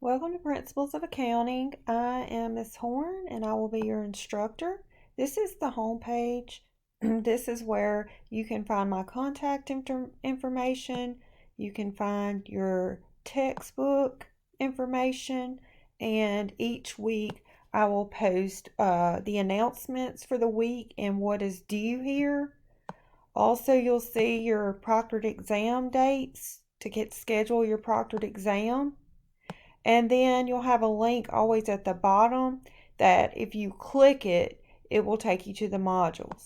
Welcome to Principles of Accounting. I am Miss Horn and I will be your instructor. This is the home page. This is where you can find my contact information. You can find your textbook information, and each week I will post the announcements for the week and what is due here. Also, you'll see your proctored exam dates to schedule your proctored exam. And then you'll have a link always at the bottom that if you click it, it will take you to the modules.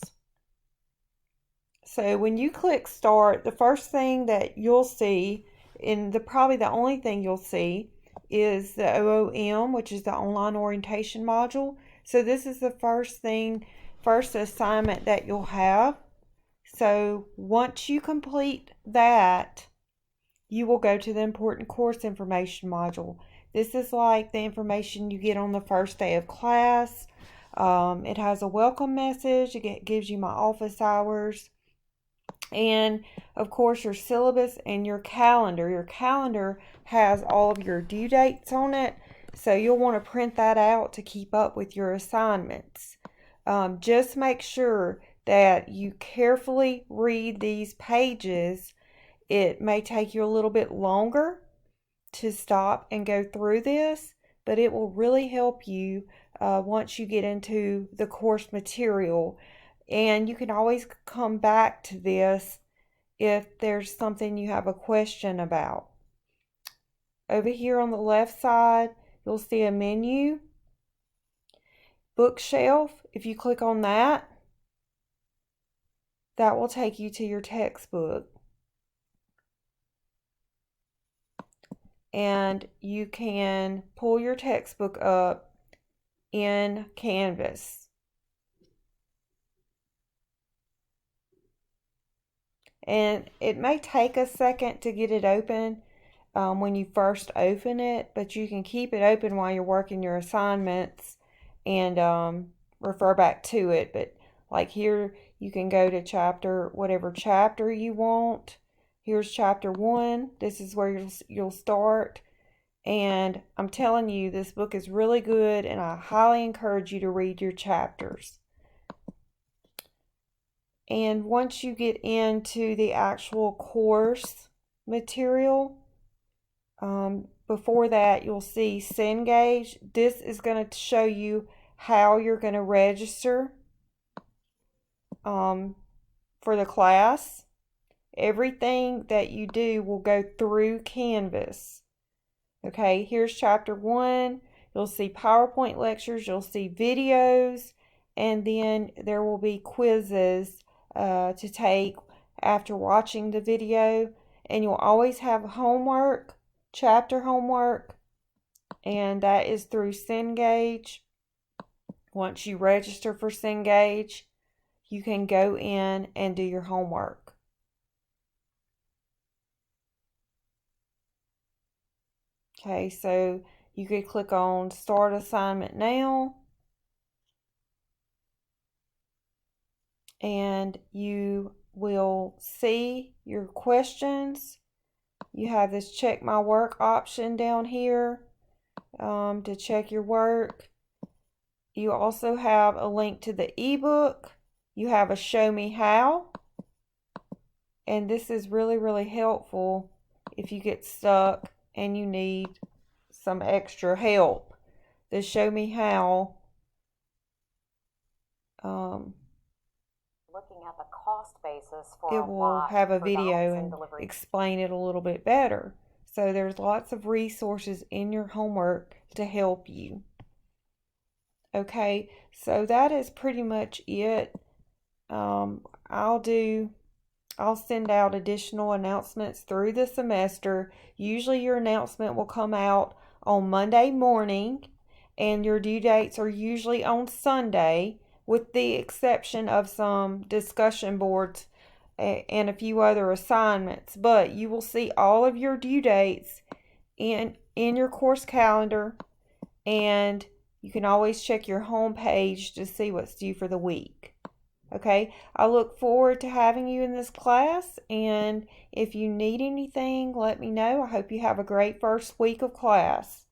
So when you click start, the first thing that you'll see, and probably the only thing you'll see, is the OOM, which is the online orientation module. So this is the first assignment that you'll have. So once you complete that, you will go to the important course information module. This is like the information you get on the first day of class. It has a welcome message. It gives you my office hours. And of course your syllabus and your calendar. Your calendar has all of your due dates on it. So you'll want to print that out to keep up with your assignments. Just make sure that you carefully read these pages. It may take you a little bit longer to stop and go through this, but it will really help you once you get into the course material. And you can always come back to this if there's something you have a question about. Over here on the left side, you'll see a menu. Bookshelf, if you click on that, that will take you to your textbook. And you can pull your textbook up in Canvas. And it may take a second to get it open when you first open it, but you can keep it open while you're working your assignments and refer back to it. But like here, you can go to whatever chapter you want. Here's chapter 1. This is where you'll start. And I'm telling you, this book is really good, and I highly encourage you to read your chapters. And once you get into the actual course material, before that, you'll see Cengage. This is going to show you how you're going to register for the class. Everything that you do will go through Canvas. Okay, here's chapter 1. You'll see PowerPoint lectures, you'll see videos, and then there will be quizzes to take after watching the video. And you'll always have homework, chapter homework, and that is through Cengage. Once you register for Cengage, you can go in and do your homework. Okay, so you could click on Start Assignment Now, and you will see your questions. You have this Check My Work option down here to check your work. You also have a link to the ebook. You have a Show Me How, and this is really, really helpful if you get stuck and you need some extra help. The Show Me How, looking at the cost basis for it will have a video and explain it a little bit better. So there's lots of resources in your homework to help you. Okay, so that is pretty much it. I'll send out additional announcements through the semester. Usually your announcement will come out on Monday morning, and your due dates are usually on Sunday, with the exception of some discussion boards and a few other assignments. But you will see all of your due dates in your course calendar, and you can always check your home page to see what's due for the week. Okay, I look forward to having you in this class, and if you need anything, let me know. I hope you have a great first week of class.